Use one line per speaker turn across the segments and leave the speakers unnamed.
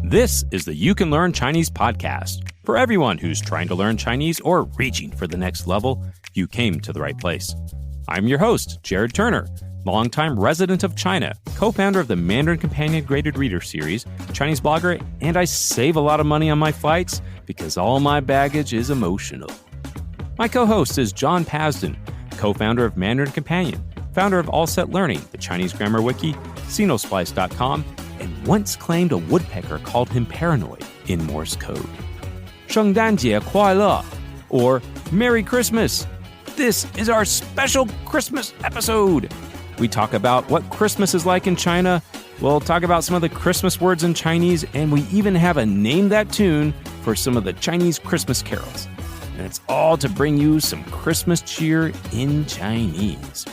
This is the You Can Learn Chinese podcast. For everyone who's trying to learn Chinese or reaching for the next level, you came to the right place. I'm your host, Jared Turner, longtime resident of China, co-founder of the Mandarin Companion Graded Reader Series, Chinese blogger, and I save a lot of money on my flights because all my baggage is emotional. My co-host is John Pasden, co-founder of Mandarin Companion, founder of All Set Learning, the Chinese grammar wiki, Sinosplice.com, and once claimed a woodpecker called him paranoid in Morse code. 圣诞节快乐, or Merry Christmas. This is our special Christmas episode. We talk about what Christmas is like in China. We'll talk about some of the Christmas words in Chinese, and we even have a Name That Tune for some of the Chinese Christmas carols. And it's all to bring you some Christmas cheer in Chinese.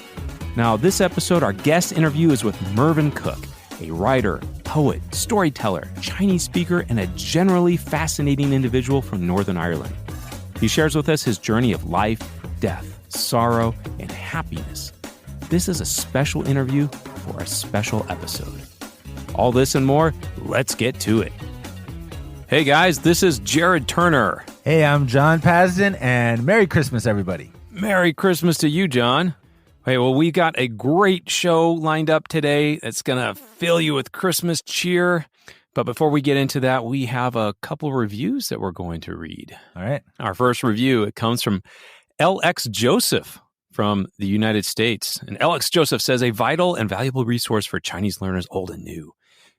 Now, this episode, our guest interview is with Mervyn Cook, a writer, poet, storyteller, Chinese speaker, and a generally fascinating individual from Northern Ireland. He shares with us his journey of life, death, sorrow, and happiness. This is a special interview for a special episode. All this and more, let's get to it. Hey guys, this is Jared Turner.
Hey, I'm John Pasden, and Merry Christmas, everybody.
Merry Christmas to you, John. Hey, well, we got a great show lined up today that's going to fill you with Christmas cheer. But before we get into that, we have a couple of reviews that we're going to read.
All right.
Our first review, it comes from LX Joseph from the United States. And LX Joseph says, a vital and valuable resource for Chinese learners old and new.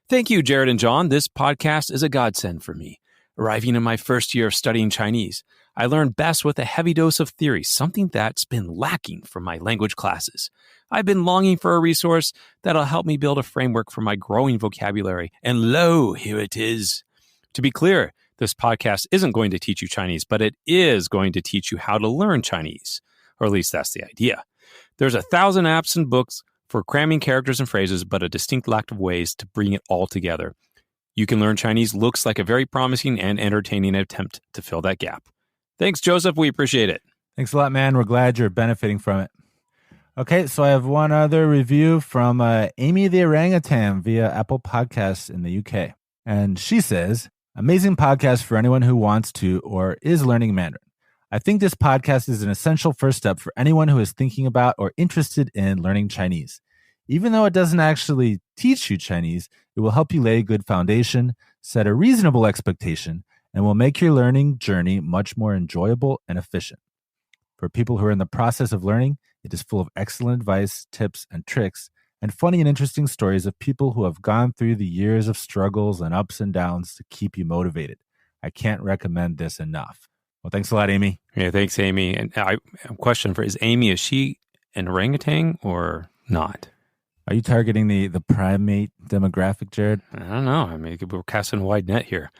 Thank you, Jared and John. This podcast is a godsend for me. Arriving in my first year of studying Chinese, I learned best with a heavy dose of theory, something that's been lacking from my language classes. I've been longing for a resource that'll help me build a framework for my growing vocabulary. And lo, here it is. To be clear, this podcast isn't going to teach you Chinese, but it is going to teach you how to learn Chinese. Or at least that's the idea. There's 1,000 apps and books for cramming characters and phrases, but a distinct lack of ways to bring it all together. You Can Learn Chinese looks like a very promising and entertaining attempt to fill that gap. Thanks, Joseph. We appreciate it.
Thanks a lot, man. We're glad you're benefiting from it. Okay, so I have one other review from Amy the Orangutan via Apple Podcasts in the UK. And she says, amazing podcast for anyone who wants to or is learning Mandarin. I think this podcast is an essential first step for anyone who is thinking about or interested in learning Chinese. Even though it doesn't actually teach you Chinese, it will help you lay a good foundation, set a reasonable expectation, and will make your learning journey much more enjoyable and efficient. For people who are in the process of learning, it is full of excellent advice, tips, and tricks, and funny and interesting stories of people who have gone through the years of struggles and ups and downs to keep you motivated. I can't recommend this enough. Well, thanks a lot, Amy.
Yeah, thanks, Amy. And a question for, is Amy, is she an orangutan or not?
Are you targeting the primate demographic, Jared?
I don't know. I mean, we're casting a wide net here.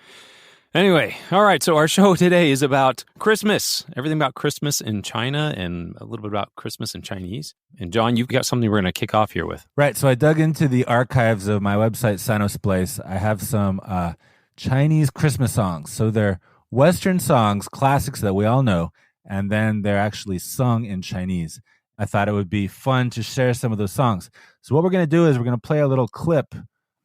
Anyway, all right. So our show today is about Christmas, everything about Christmas in China and a little bit about Christmas in Chinese. And John, you've got something we're going to kick off here with.
Right. So I dug into the archives of my website, Sinosplice. I have some Chinese Christmas songs. So they're Western songs, classics that we all know, and then they're actually sung in Chinese. I thought it would be fun to share some of those songs. So what we're going to do is we're going to play a little clip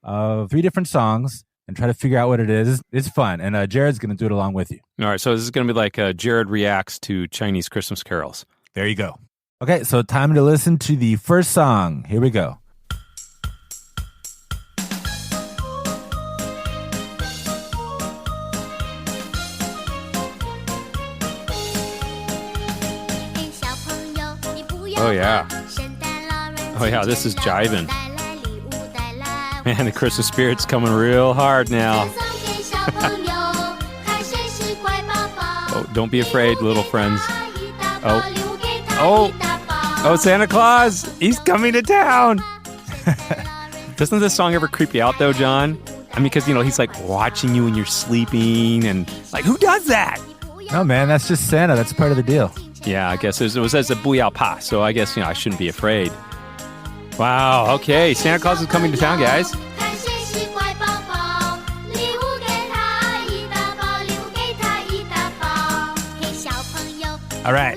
of 3 different songs and try to figure out what it is. It's fun, and Jared's going to do it along with you.
All right, so this is going to be like Jared reacts to Chinese Christmas carols.
There you go. Okay, so time to listen to the first song. Here we go.
Oh, yeah. Oh, yeah, this is jiving. Man, the Christmas spirit's coming real hard now. Oh, don't be afraid, little friends. Oh, Santa Claus, he's coming to town. Doesn't this song ever creep you out, though, John? I mean, because, he's like watching you when you're sleeping and like, who does that?
No, man, that's just Santa. That's part of the deal.
Yeah, I guess it was as a 不要怕, so I guess, I shouldn't be afraid. Wow, okay, Santa Claus is coming to town, guys. All right,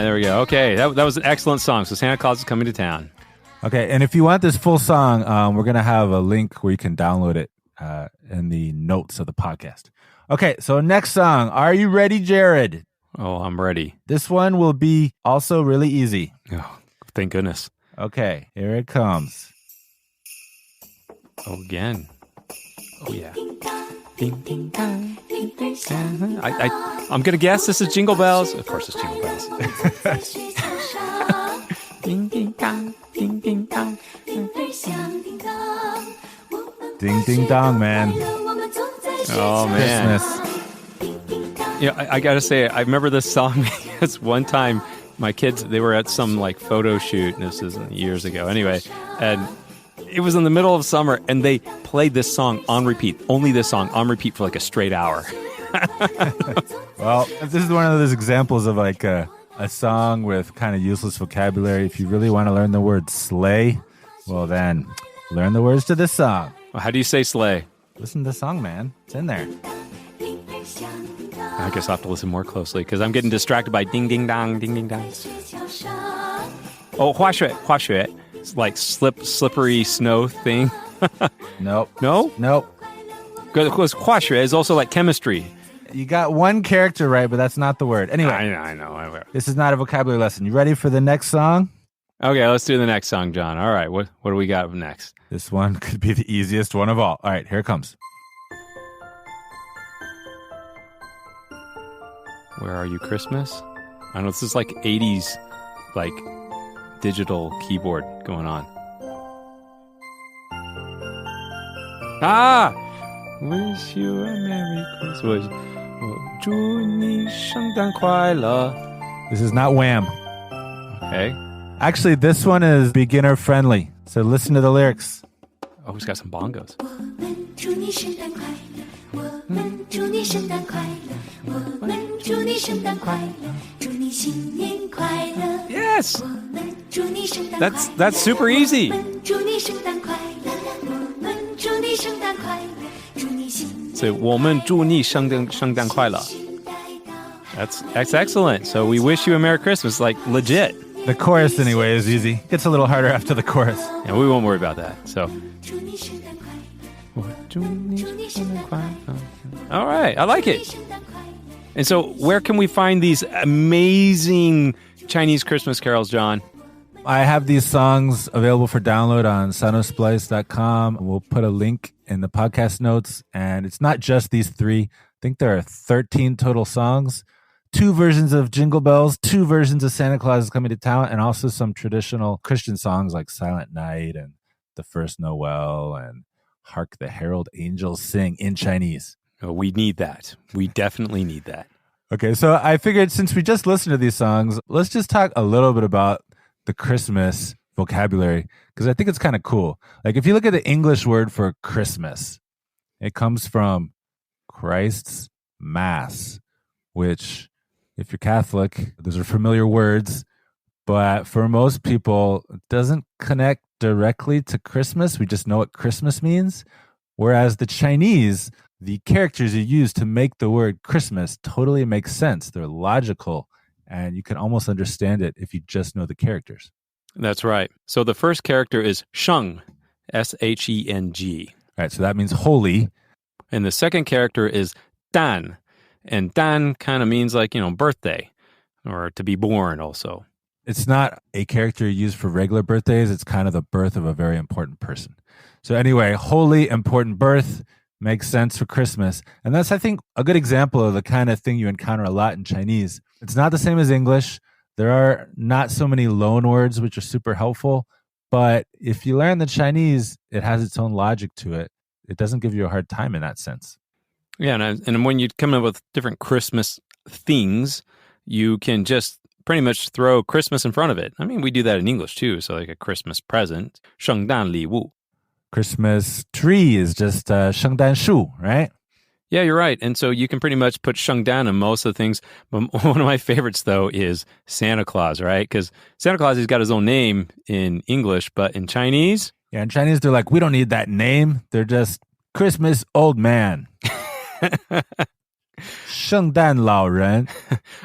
there we go. Okay, that was an excellent song, so Santa Claus is coming to town.
Okay, and if you want this full song, we're going to have a link where you can download it in the notes of the podcast. Okay, so next song. Are you ready, Jared?
Oh, I'm ready.
This one will be also really easy.
Oh, thank goodness.
Okay, here it comes.
Oh, again. Oh, yeah. Ding, ding, dong, ding, ding, dong. I'm going to guess this is Jingle Bells. Of course it's Jingle Bells. Ding, ding, dong, ding, ding, dong.
Ding, ding, dong, man.
Oh, man.
Christmas.
Yeah, I got to say, I remember this song because one time my kids, they were at some like photo shoot, and this is years ago anyway, and it was in the middle of summer, and they played this song on repeat, only this song on repeat for like a straight hour.
Well, this is one of those examples of like a song with kind of useless vocabulary. If you really want to learn the word sleigh, well then, learn the words to this song.
Well, how do you say sleigh?
Listen to the song, man. It's in there.
I guess I'll have to listen more closely because I'm getting distracted by ding, ding, dong, ding, ding, dong. Oh, 滑雪, 滑雪. It's like slippery snow thing.
Nope.
No?
Nope.
Because 化学 is also like chemistry.
You got one character right, but that's not the word. Anyway,
I know.
this is not a vocabulary lesson. You ready for the next song?
Okay, let's do the next song, John. All right, what do we got next?
This one could be the easiest one of all. All right, here it comes.
Where Are You, Christmas? I know this is like 80s, like digital keyboard going on. Ah! Wish you a Merry Christmas. 祝你圣诞快乐.
This is not Wham.
Okay.
Actually, this one is beginner friendly. So listen to the lyrics.
Oh, he's got some bongos. Yes! That's super easy. So, 我们祝你圣诞快乐. That's excellent. So we wish you a Merry Christmas, like legit.
The chorus, anyway, is easy. Gets a little harder after the chorus.
And we won't worry about that. So. All right, I like it. And so where can we find these amazing Chinese Christmas carols, John?
I have these songs available for download on sonosplice.com. We'll put a link in the podcast notes. And it's not just these three. I think there are 13 total songs. 2 versions of Jingle Bells, 2 versions of Santa Claus is Coming to Town, and also some traditional Christian songs like Silent Night and The First Noel and Hark the Herald Angels Sing in Chinese.
Oh, we need that. We definitely need that.
Okay, so I figured since we just listened to these songs, let's just talk a little bit about the Christmas vocabulary, because I think it's kind of cool. Like if you look at the English word for Christmas, it comes from Christ's Mass, which, if you're Catholic, those are familiar words, but for most people, it doesn't connect directly to Christmas. We just know what Christmas means. Whereas the Chinese, the characters you use to make the word Christmas totally make sense. They're logical, and you can almost understand it if you just know the characters.
That's right. So the first character is Sheng, S-H-E-N-G.
All right, so that means holy.
And the second character is Dan. And Dan kind of means like, birthday or to be born also.
It's not a character you use for regular birthdays. It's kind of the birth of a very important person. So anyway, holy, important birth makes sense for Christmas. And that's, I think, a good example of the kind of thing you encounter a lot in Chinese. It's not the same as English. There are not so many loan words, which are super helpful. But if you learn the Chinese, it has its own logic to it. It doesn't give you a hard time in that sense.
Yeah, and when you come up with different Christmas things, you can just pretty much throw Christmas in front of it. I mean, we do that in English too. So like a Christmas present, 圣诞礼物.
Christmas tree is just 圣诞树, right?
Yeah, you're right. And so you can pretty much put 圣诞in most of the things. But one of my favorites, though, is Santa Claus, right? Because Santa Claus has got his own name in English, but in Chinese...
Yeah, in Chinese, they're like, we don't need that name. They're just Christmas old man. 圣诞老人.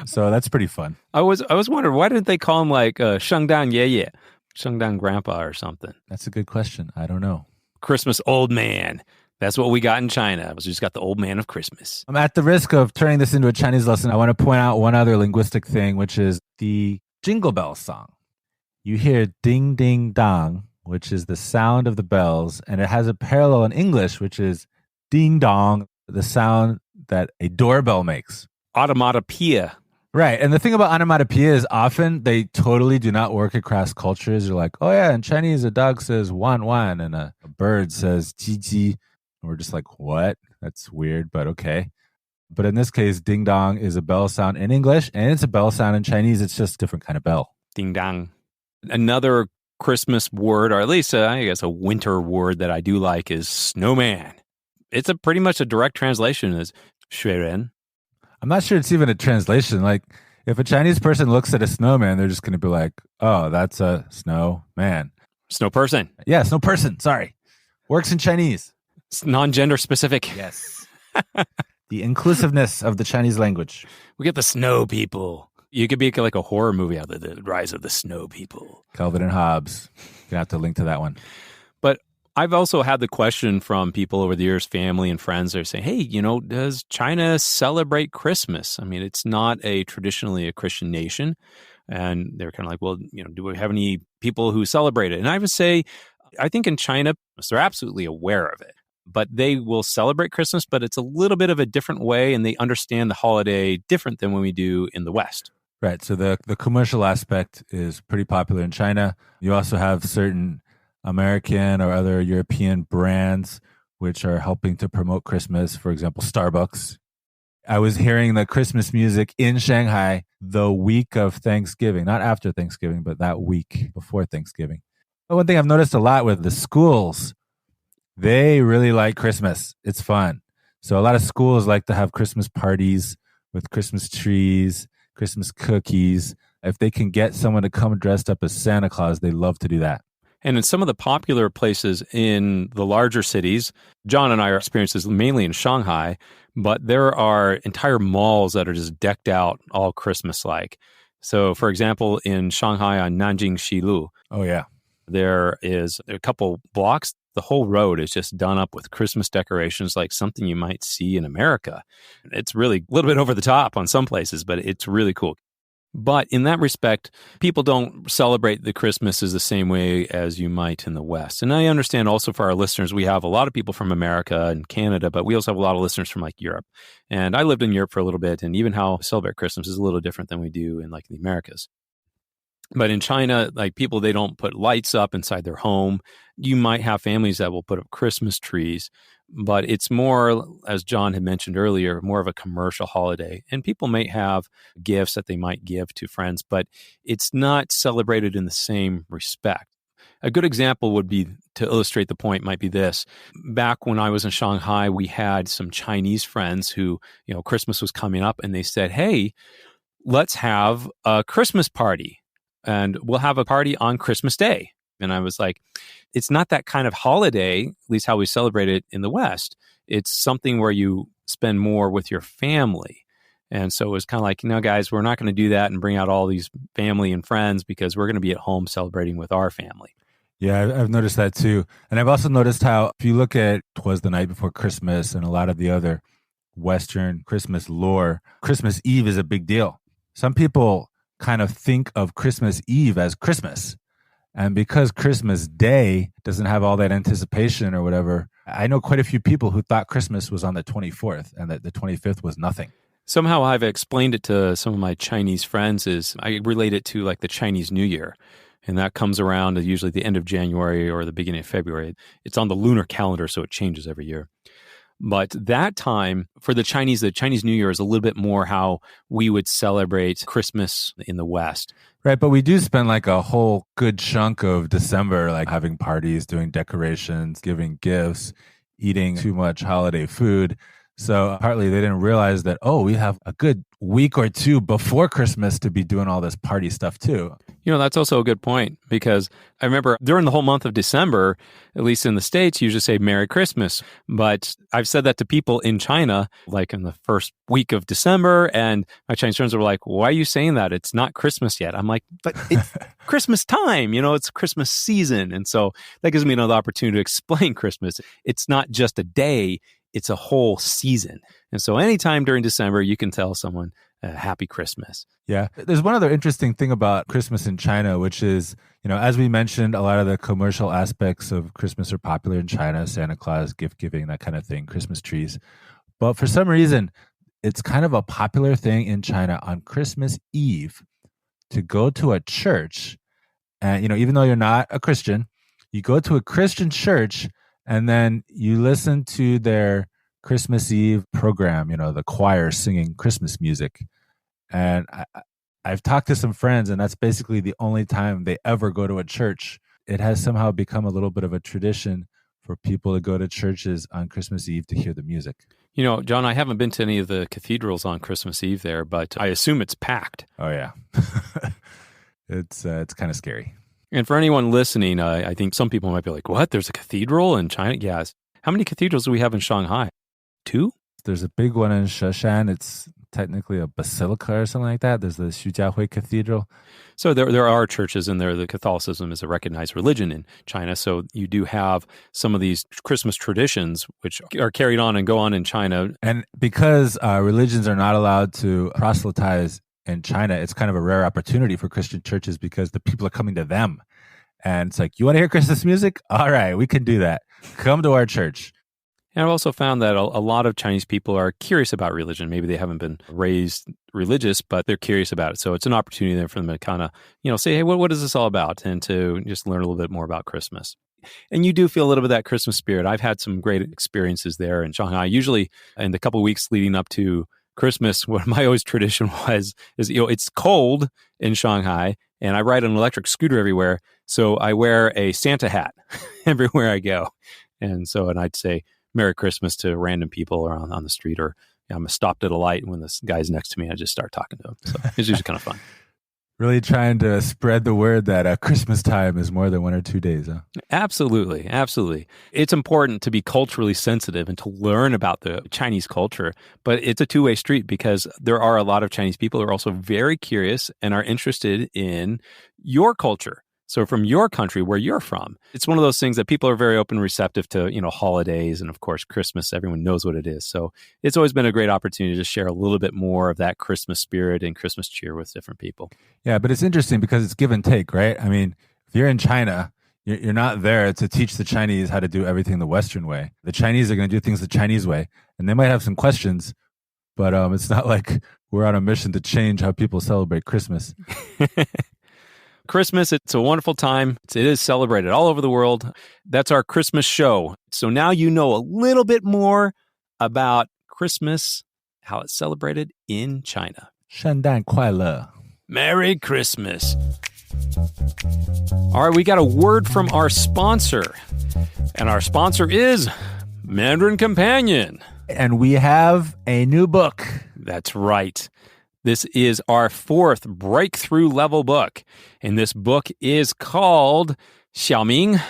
So that's pretty fun.
I was wondering, why didn't they call him like 圣诞爷爷? Shengdan Grandpa or something.
That's a good question. I don't know.
Christmas old man. That's what we got in China. We just got the old man of Christmas.
I'm at the risk of turning this into a Chinese lesson. I want to point out one other linguistic thing, which is the Jingle Bells song. You hear ding, ding, dong, which is the sound of the bells, and it has a parallel in English, which is ding dong, the sound that a doorbell makes.
Automatopoeia.
Right. And the thing about onomatopoeia is often they totally do not work across cultures. You're like, oh yeah, in Chinese, a dog says wan wan and a bird says ji ji. And we're just like, what? That's weird, but okay. But in this case, ding dong is a bell sound in English and it's a bell sound in Chinese. It's just a different kind of bell.
Ding dong. Another Christmas word, or at least I guess a winter word that I do like is snowman. It's pretty much a direct translation is shui ren.
I'm not sure it's even a translation. Like, if a Chinese person looks at a snowman, they're just going to be like, oh, that's a snowman.
Snow person.
Yeah, snow person. Sorry. Works in Chinese.
It's non-gender specific.
Yes. The inclusiveness of the Chinese language.
We get the snow people. You could be like a horror movie out there, the rise of the snow people.
Calvin and Hobbes. You're going to have to link to that one.
But I've also had the question from people over the years, family and friends, are saying, hey, does China celebrate Christmas? I mean, it's not traditionally a Christian nation. And they're kind of like, well, do we have any people who celebrate it? And I would say, I think in China, they're absolutely aware of it. But they will celebrate Christmas, but it's a little bit of a different way, and they understand the holiday different than when we do in the West.
Right. So the commercial aspect is pretty popular in China. You also have certain American or other European brands which are helping to promote Christmas. For example, Starbucks. I was hearing the Christmas music in Shanghai the week of Thanksgiving, not after Thanksgiving, but that week before Thanksgiving. But one thing I've noticed a lot with the schools, they really like Christmas. It's fun. So a lot of schools like to have Christmas parties with Christmas trees, Christmas cookies. If they can get someone to come dressed up as Santa Claus, they love to do that.
And in some of the popular places in the larger cities, John and I are experiencing this mainly in Shanghai, but there are entire malls that are just decked out all Christmas-like. So, for example, in Shanghai on Nanjing Shilu,
oh yeah,
there is a couple blocks. The whole road is just done up with Christmas decorations like something you might see in America. It's really a little bit over the top on some places, but it's really cool. But in that respect, people don't celebrate the Christmases the same way as you might in the West. And I understand also for our listeners, we have a lot of people from America and Canada, but we also have a lot of listeners from like Europe. And I lived in Europe for a little bit, and even how we celebrate Christmas is a little different than we do in like the Americas. But in China, like people, they don't put lights up inside their home. You might have families that will put up Christmas trees, but it's more, as John had mentioned earlier, more of a commercial holiday. And people may have gifts that they might give to friends, but it's not celebrated in the same respect. A good example would be, to illustrate the point, might be this. Back when I was in Shanghai, we had some Chinese friends who, Christmas was coming up, and they said, hey, let's have a Christmas party. And we'll have a party on Christmas Day. And I was like, it's not that kind of holiday, at least how we celebrate it in the West. It's something where you spend more with your family. And so it was kind of like, guys, we're not going to do that and bring out all these family and friends because we're going to be at home celebrating with our family.
Yeah, I've noticed that too. And I've also noticed how if you look at 'Twas the Night Before Christmas and a lot of the other Western Christmas lore, Christmas Eve is a big deal. Some people kind of think of Christmas Eve as Christmas. And because Christmas Day doesn't have all that anticipation or whatever, I know quite a few people who thought Christmas was on the 24th and that the 25th was nothing.
Somehow I've explained it to some of my Chinese friends is I relate it to like the Chinese New Year. And that comes around at usually the end of January or the beginning of February. It's on the lunar calendar, so it changes every year. But that time for the Chinese New Year is a little bit more how we would celebrate Christmas in the West.
Right, but we do spend like a whole good chunk of December like having parties, doing decorations, giving gifts, eating too much holiday food. So partly they didn't realize that, we have a good week or two before Christmas to be doing all this party stuff too.
That's also a good point, because I remember during the whole month of December, at least in the States, you just say Merry Christmas. But I've said that to people in China, like in the first week of December, and my Chinese friends were like, why are you saying that? It's not Christmas yet. I'm like, but it's Christmas time, it's Christmas season. And so that gives me another opportunity to explain Christmas. It's not just a day, it's a whole season. And so anytime during December, you can tell someone, Happy Christmas.
Yeah. There's one other interesting thing about Christmas in China, which is, as we mentioned, a lot of the commercial aspects of Christmas are popular in China, Santa Claus, gift giving, that kind of thing, Christmas trees. But for some reason, it's kind of a popular thing in China on Christmas Eve to go to a church. And, even though you're not a Christian, you go to a Christian church and then you listen to their Christmas Eve program, the choir singing Christmas music. And I've talked to some friends, and that's basically the only time they ever go to a church. It has somehow become a little bit of a tradition for people to go to churches on Christmas Eve to hear the music.
John, I haven't been to any of the cathedrals on Christmas Eve there, but I assume it's packed.
Oh, yeah. It's kind of scary.
And for anyone listening, I think some people might be like, what? There's a cathedral in China? Yes. How many cathedrals do we have in Shanghai? 2?
There's a big one in Sheshan. It's technically a basilica or something like that. There's the Xujiahui Cathedral.
So there are churches in there. The Catholicism is a recognized religion in China. So you do have some of these Christmas traditions which are carried on and go on in China.
And because religions are not allowed to proselytize in China, it's kind of a rare opportunity for Christian churches because the people are coming to them. And it's like, you want to hear Christmas music? All right, we can do that. Come to our church.
And I've also found that a lot of Chinese people are curious about religion. Maybe they haven't been raised religious, but they're curious about it. So it's an opportunity there for them to kind of, say, hey, what is this all about? And to just learn a little bit more about Christmas. And you do feel a little bit of that Christmas spirit. I've had some great experiences there in Shanghai. Usually in the couple of weeks leading up to Christmas, what my always tradition is, it's cold in Shanghai and I ride an electric scooter everywhere. So I wear a Santa hat everywhere I go. And I'd say, Merry Christmas to random people or on the street, or I'm stopped at a light and when this guy's next to me, I just start talking to him. So it's usually kind of fun.
Really trying to spread the word that Christmas time is more than 1 or 2 days, huh?
Absolutely. Absolutely. It's important to be culturally sensitive and to learn about the Chinese culture, but it's a two-way street because there are a lot of Chinese people who are also very curious and are interested in your culture. So from your country, where you're from, it's one of those things that people are very open and receptive to, holidays. And of course, Christmas, everyone knows what it is. So it's always been a great opportunity to share a little bit more of that Christmas spirit and Christmas cheer with different people.
Yeah, but it's interesting because it's give and take, right? I mean, if you're in China, you're not there to teach the Chinese how to do everything the Western way. The Chinese are going to do things the Chinese way, and they might have some questions, but it's not like we're on a mission to change how people celebrate Christmas.
Christmas, it's a wonderful time. It is celebrated all over the world. That's our Christmas show. So now you know a little bit more about Christmas, how it's celebrated in China.
圣诞快乐.
Merry Christmas. All right, we got a word from our sponsor. And our sponsor is Mandarin Companion.
And we have a new book.
That's right. This is our 4th breakthrough level book, and this book is called Xiaoming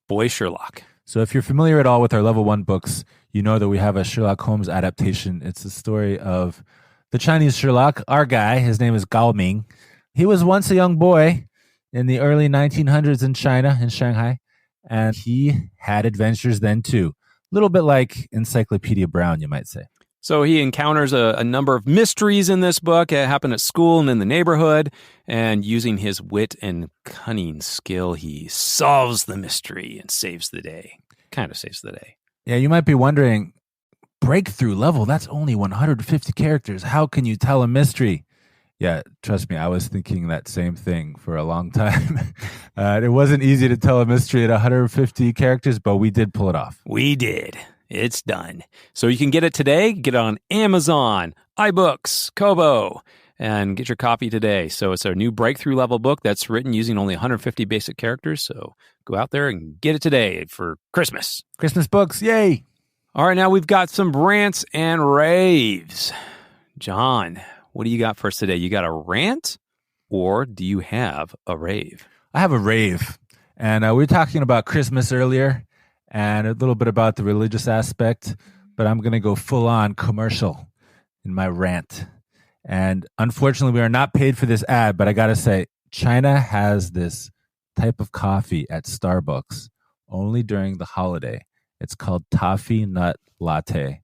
Boy Sherlock.
So if you're familiar at all with our level 1 books, you know that we have a Sherlock Holmes adaptation. It's the story of the Chinese Sherlock, our guy. His name is Gao Ming. He was once a young boy in the early 1900s in China, in Shanghai, and he had adventures then too. A little bit like Encyclopedia Brown, you might say.
So he encounters a number of mysteries in this book. It happened at school and in the neighborhood. And using his wit and cunning skill, he solves the mystery and saves the day. Kind of saves the day.
Yeah, you might be wondering, breakthrough level, that's only 150 characters. How can you tell a mystery? Yeah, trust me, I was thinking that same thing for a long time. It wasn't easy to tell a mystery at 150 characters, but we did pull it off.
We did. It's done. So you can get it today. Get it on Amazon, iBooks, Kobo, and get your copy today. So it's our new breakthrough level book that's written using only 150 basic characters. So go out there and get it today for Christmas.
Christmas books, yay!
All right, now we've got some rants and raves. John, what do you got for us today? You got a rant or do you have a rave?
I have a rave. And we were talking about Christmas earlier and a little bit about the religious aspect, but I'm going to go full on commercial in my rant. And unfortunately, we are not paid for this ad, but I got to say, China has this type of coffee at Starbucks only during the holiday. It's called Toffee Nut Latte.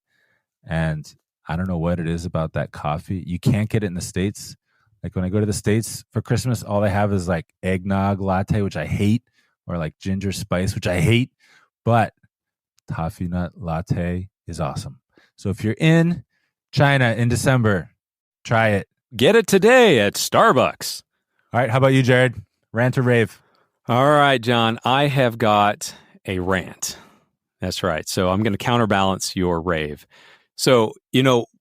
And I don't know what it is about that coffee. You can't get it in the States. Like when I go to the States for Christmas, all they have is like eggnog latte, which I hate, or like ginger spice, which I hate. But Toffee Nut Latte is awesome. So if you're in China in December, try it.
Get it today at Starbucks.
All right. How about you, Jared? Rant or rave?
All right, John. I have got a rant. That's right. So I'm going to counterbalance your rave. So,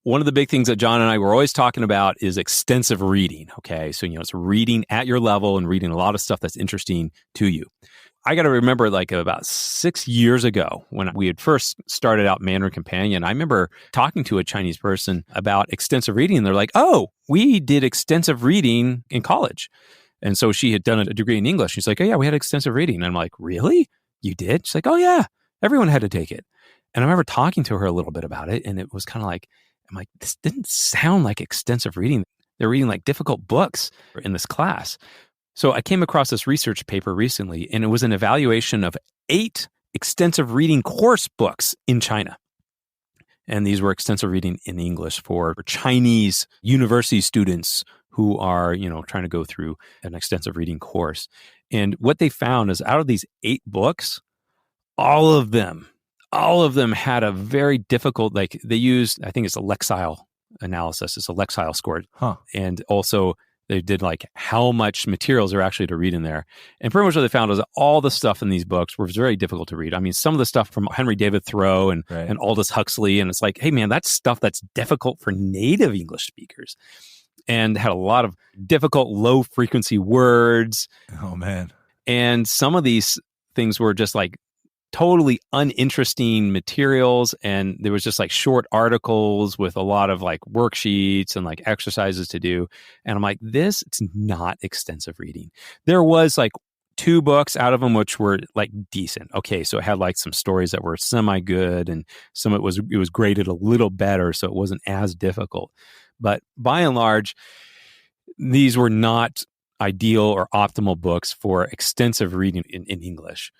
one of the big things that John and I were always talking about is extensive reading. Okay. So, it's reading at your level and reading a lot of stuff that's interesting to you. I got to remember like about 6 years ago when we had first started out Mandarin Companion, I remember talking to a Chinese person about extensive reading. And they're like, oh, we did extensive reading in college. And so she had done a degree in English. She's like, oh, yeah, we had extensive reading. And I'm like, really? You did? She's like, oh, yeah, everyone had to take it. And I remember talking to her a little bit about it. And it was kind of like, I'm like, this didn't sound like extensive reading. They're reading like difficult books in this class. So I came across this research paper recently, and it was an evaluation of 8 extensive reading course books in China. And these were extensive reading in English for Chinese university students who are, trying to go through an extensive reading course. And what they found is out of these 8 books, all of them had a very difficult, like they used, I think it's a Lexile analysis. It's a Lexile score. And also they did like how much materials are actually to read in there. And pretty much what they found was that all the stuff in these books was very difficult to read. I mean, some of the stuff from Henry David Thoreau and Aldous Huxley. And it's like, hey man, that's stuff that's difficult for native English speakers. And had a lot of difficult low frequency words.
Oh man.
And some of these things were just like totally uninteresting materials, and there was just like short articles with a lot of like worksheets and like exercises to do. And I'm like, it's not extensive reading. There was like 2 books out of them which were like decent. Okay, so it had like some stories that were semi-good, and some of it was graded a little better, so it wasn't as difficult. But by and large, these were not ideal or optimal books for extensive reading in English.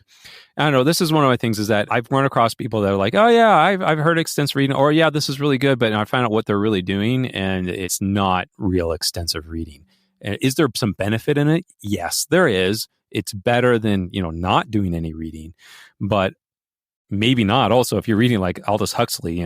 I don't know. This is one of my things is that I've run across people that are like, oh yeah, I've heard extensive reading, or yeah, this is really good, but I find out what they're really doing and it's not real extensive reading. And is there some benefit in it? Yes, there is. It's better than, not doing any reading, but maybe not. Also, if you're reading like Aldous Huxley,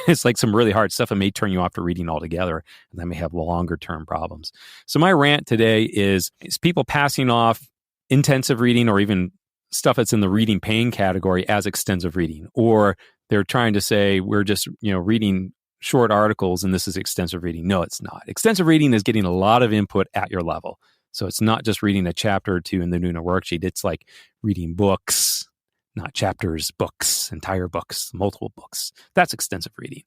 it's like some really hard stuff that may turn you off to reading altogether, and that may have longer term problems. So my rant today is people passing off intensive reading or even stuff that's in the reading pain category as extensive reading, or they're trying to say we're just, reading short articles and this is extensive reading. No, it's not. Extensive reading is getting a lot of input at your level. So it's not just reading a chapter or 2 and then doing a worksheet. It's like reading books, not chapters, books, entire books, multiple books. That's extensive reading.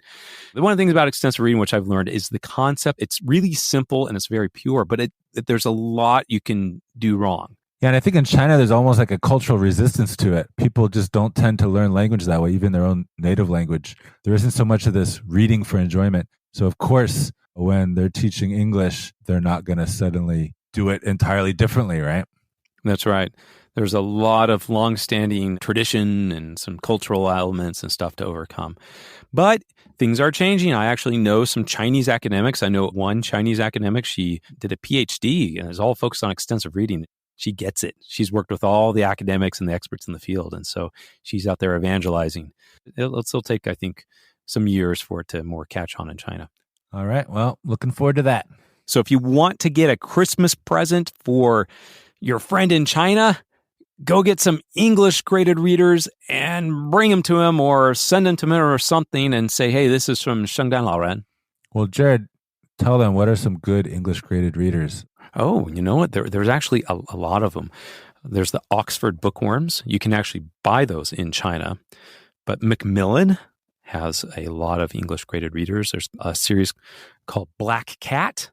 One of the things about extensive reading, which I've learned, is the concept. It's really simple and it's very pure, but there's a lot you can do wrong.
Yeah, and I think in China, there's almost like a cultural resistance to it. People just don't tend to learn language that way, even their own native language. There isn't so much of this reading for enjoyment. So of course, when they're teaching English, they're not going to suddenly do it entirely differently, right?
That's right. There's a lot of longstanding tradition and some cultural elements and stuff to overcome. But things are changing. I actually know some Chinese academics. I know one Chinese academic. She did a PhD and is all focused on extensive reading. She gets it. She's worked with all the academics and the experts in the field. And so she's out there evangelizing. It'll still take, I think, some years for it to more catch on in China.
All right. Well, looking forward to that.
So if you want to get a Christmas present for your friend in China, go get some English graded readers and bring them to him or send them to him or something and say, hey, this is from Shengdan Laoran.
Well, Jared, tell them what are some good English graded readers?
Oh, you know what? There's actually a lot of them. There's the Oxford bookworms. You can actually buy those in China. But Macmillan has a lot of English graded readers. There's a series called Black Cat.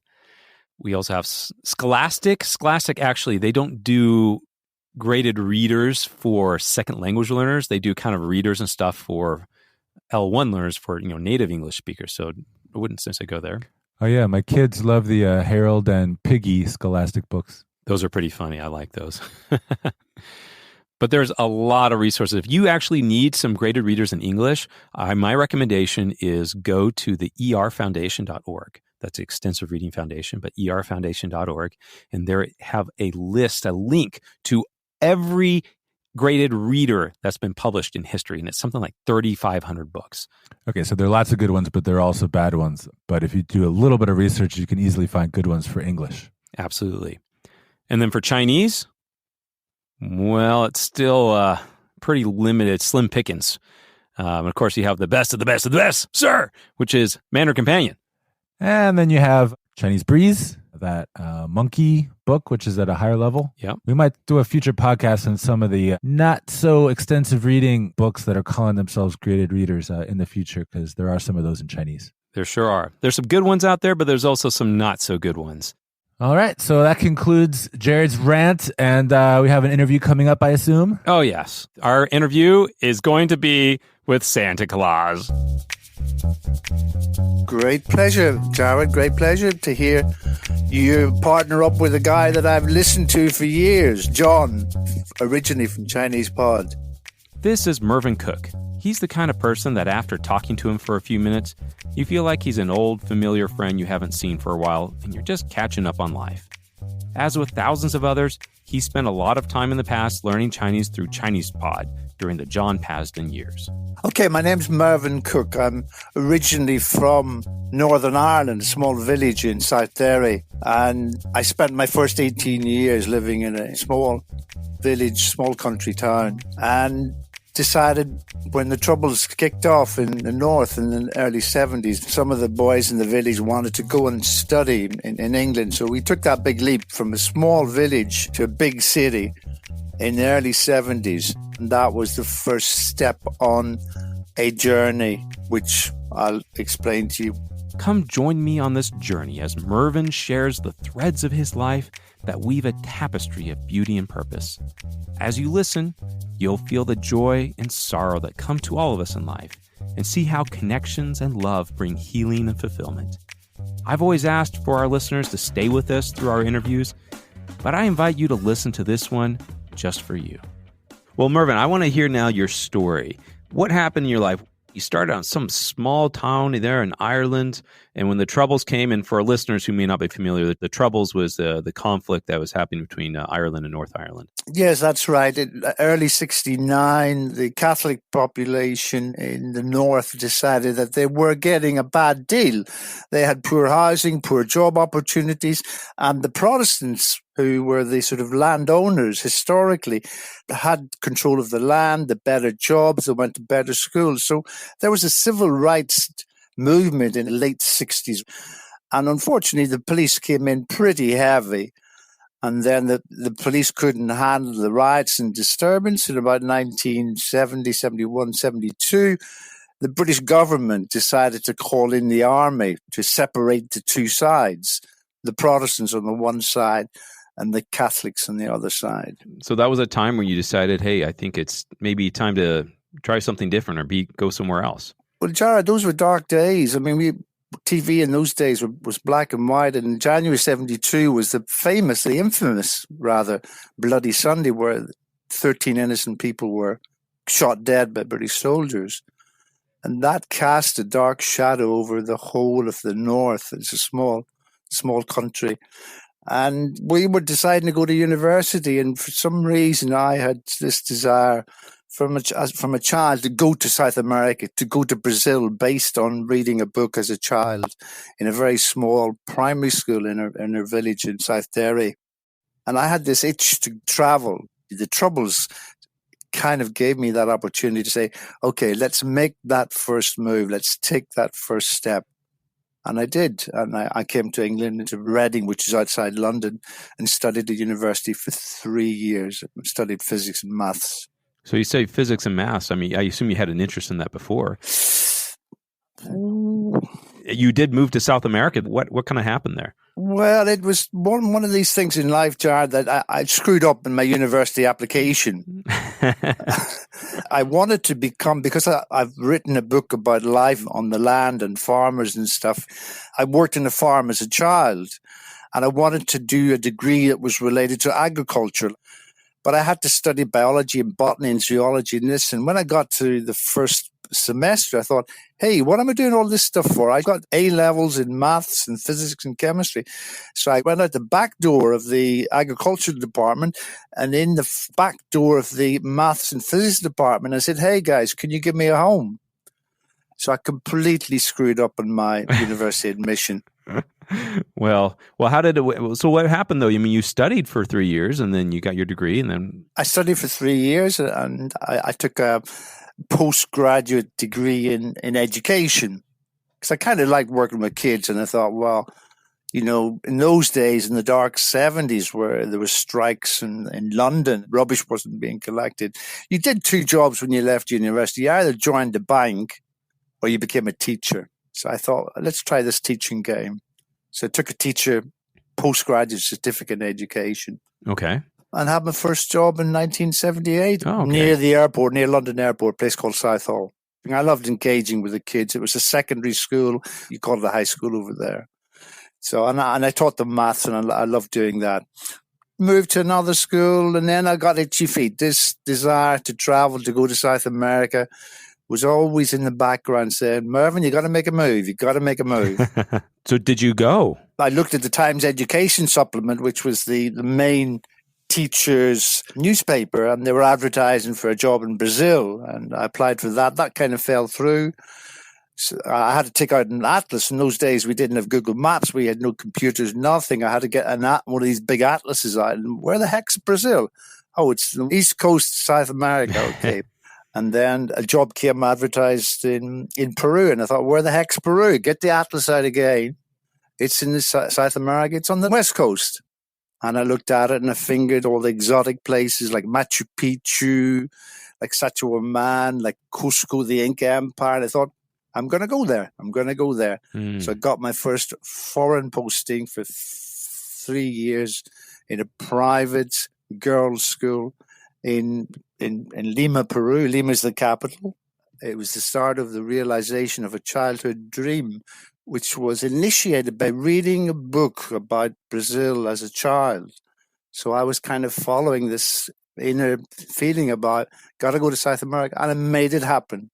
We also have Scholastic. Scholastic, actually, they don't do graded readers for second language learners. They do kind of readers and stuff for L1 learners, for native English speakers. So I wouldn't necessarily go there.
Oh yeah, my kids love the Harold and Piggy Scholastic books.
Those are pretty funny. I like those. But there's a lot of resources. If you actually need some graded readers in English, my recommendation is go to the erfoundation.org. That's the Extensive Reading Foundation, but erfoundation.org. And there have a link to every graded reader that's been published in history. And it's something like 3,500 books.
Okay, so there are lots of good ones, but there are also bad ones. But if you do a little bit of research, you can easily find good ones for English.
Absolutely. And then for Chinese, well, it's still pretty limited, slim pickings. And of course, you have the best of the best of the best, sir, which is Mandarin Companion.
And then you have Chinese Breeze, that monkey book, which is at a higher level.
Yeah.
We might do a future podcast on some of the not so extensive reading books that are calling themselves graded readers in the future, because there are some of those in Chinese.
There sure are. There's some good ones out there, but there's also some not so good ones.
All right. So that concludes Jared's rant, and we have an interview coming up, I assume.
Oh, yes. Our interview is going to be with Santa Claus.
Great pleasure, Jared. Great pleasure to hear you partner up with a guy that I've listened to for years, John, originally from Chinese Pod.
This is Mervyn Cook. He's the kind of person that after talking to him for a few minutes, you feel like he's an old, familiar friend you haven't seen for a while, and you're just catching up on life. As with thousands of others, he spent a lot of time in the past learning Chinese through Chinese Pod during the John Pasden years.
Okay, my name's Mervyn Cook. I'm originally from Northern Ireland, a small village in South Derry, and I spent my first 18 years living in a small village, small country town, and decided when the troubles kicked off in the north in the early 70s, some of the boys in the village wanted to go and study in England. So we took that big leap from a small village to a big city in the early 70s. And that was the first step on a journey, which I'll explain to you.
Come join me on this journey as Mervyn shares the threads of his life that weave a tapestry of beauty and purpose. As you listen, you'll feel the joy and sorrow that come to all of us in life, and see how connections and love bring healing and fulfillment. I've always asked for our listeners to stay with us through our interviews, but I invite you to listen to this one just for you. Well, Mervyn, I want to hear now your story. What happened in your life? You started out in some small town there in Ireland, and when the Troubles came, and for our listeners who may not be familiar, the Troubles was the conflict that was happening between Ireland and North Ireland.
Yes, that's right. In early 69, the Catholic population in the north decided that they were getting a bad deal. They had poor housing, poor job opportunities, and the Protestants, who were the sort of landowners historically, had control of the land, the better jobs, they went to better schools. So there was a civil rights movement in the late 60s. And unfortunately, the police came in pretty heavy. And then the police couldn't handle the riots and disturbance. In about 1970, 71, 72, the British government decided to call in the army to separate the two sides, the Protestants on the one side and the Catholics on the other side.
So that was a time when you decided, hey, I think it's maybe time to try something different or go somewhere else.
Well, Jared, those were dark days. I mean, TV in those days was black and white, and January 72 was the infamous, Bloody Sunday, where 13 innocent people were shot dead by British soldiers. And that cast a dark shadow over the whole of the north. It's a small country. And we were deciding to go to university, and for some reason I had this desire from a child to go to South America, to go to Brazil, based on reading a book as a child in a very small primary school in our village in South Derry. And I had this itch to travel. The Troubles kind of gave me that opportunity to say, okay, let's make that first move. Let's take that first step. And I did. And I came to England, to Reading, which is outside London, and studied at university for 3 years. I studied physics and maths.
So you say physics and maths. I mean, I assume you had an interest in that before. You did move to South America. What kind of happened there?
Well, it was one of these things in life, Jared, that I screwed up in my university application. I wanted to become, because I've written a book about life on the land and farmers and stuff. I worked in a farm as a child, and I wanted to do a degree that was related to agriculture. But I had to study biology and botany and zoology and this. And when I got to the first semester, I thought, hey, what am I doing all this stuff for? I got A levels in maths and physics and chemistry. So I went out the back door of the agricultural department, and in the back door of the maths and physics department, I said, hey guys, can you give me a home? So I completely screwed up on my university admission.
Well, how did it? So what happened though? I mean, you studied for 3 years, and then you got your degree, and then
I studied for 3 years, and I took a postgraduate degree in education, because I kind of liked working with kids, and I thought, well, in those days, in the dark 70s, where there were strikes in London, rubbish wasn't being collected. You did 2 jobs when you left university. You either joined the bank or you became a teacher. So I thought, let's try this teaching game. So I took a teacher postgraduate certificate in education.
Okay.
And had my first job in 1978 near the airport, near London Airport, a place called Southall. I loved engaging with the kids. It was a secondary school. You call it a high school over there. So, and I taught them maths, and I loved doing that. Moved to another school, and then I got itchy feet. This desire to travel, to go to South America, was always in the background saying, Mervyn, you got to make a move. You got to make a move.
So did you go?
I looked at the Times Education Supplement, which was the main teachers' newspaper, and they were advertising for a job in Brazil, and I applied for that. That kind of fell through. So I had to take out an atlas. In those days, we didn't have Google Maps. We had no computers, nothing. I had to get one of these big atlases out. And where the heck's Brazil? Oh, it's the East Coast, South America. Okay. And then a job came advertised in Peru. And I thought, where the heck's Peru? Get the atlas out again. It's in the South America. It's on the West Coast. And I looked at it and I fingered all the exotic places like Machu Picchu, like Sacsayhuamán, like Cusco, the Inca Empire. And I thought, I'm going to go there. I'm going to go there. So I got my first foreign posting for 3 years in a private girls' school in Lima, Peru. Lima is the capital. It was the start of the realization of a childhood dream, which was initiated by reading a book about Brazil as a child. So I was kind of following this inner feeling about, got to go to South America, and I made it happen.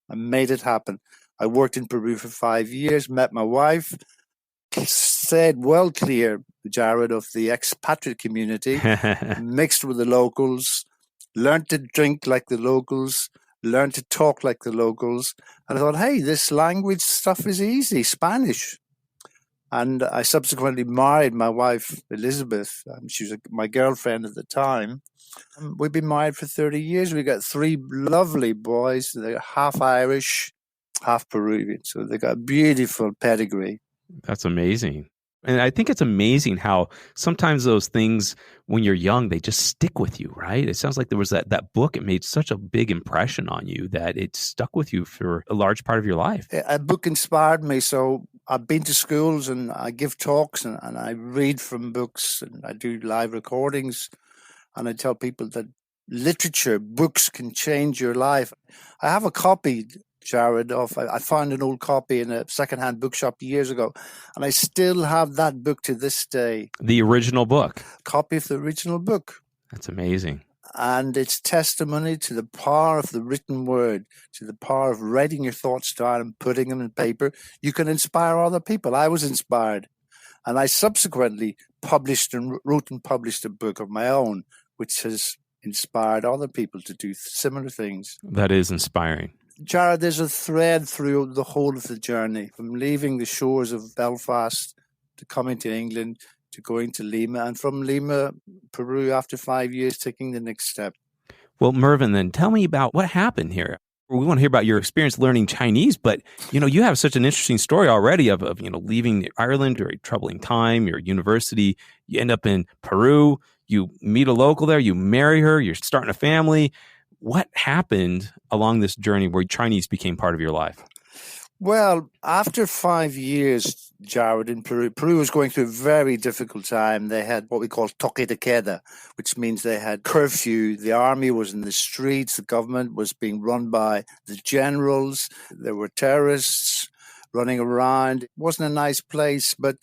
I worked in Peru for 5 years, met my wife, stayed well clear, Jared, of the expatriate community, mixed with the locals, learned to drink like the locals, learned to talk like the locals. And I thought, hey, this language stuff is easy, Spanish. And I subsequently married my wife, Elizabeth. She was my girlfriend at the time. We've been married for 30 years. We got 3 lovely boys. They're half Irish, half Peruvian. So they got a beautiful pedigree.
That's amazing. And I think it's amazing how sometimes those things, when you're young, they just stick with you, right? It sounds like there was that book. It made such a big impression on you that it stuck with you for a large part of your life.
A book inspired me. So I've been to schools and I give talks and I read from books and I do live recordings. And I tell people that literature, books can change your life. I have a copy, Jared, I found an old copy in a secondhand bookshop years ago, and I still have that book to this day.
The original book?
Copy of the original book.
That's amazing.
And it's testimony to the power of the written word, to the power of writing your thoughts down and putting them in paper. You can inspire other people. I was inspired. And I subsequently wrote and published a book of my own, which has inspired other people to do similar things.
That is inspiring.
Jared, there's a thread through the whole of the journey, from leaving the shores of Belfast to coming to England to going to Lima, and from Lima, Peru, after 5 years, taking the next step.
Well, Mervyn, then tell me about what happened here. We want to hear about your experience learning Chinese, but you have such an interesting story already of leaving Ireland during a troubling time, your university. You end up in Peru. You meet a local there. You marry her. You're starting a family. What happened along this journey where Chinese became part of your life?
Well, after 5 years, Jared, in Peru was going through a very difficult time. They had what we call toque de queda, which means they had curfew. The army was in the streets. The government was being run by the generals. There were terrorists running around. It wasn't a nice place, but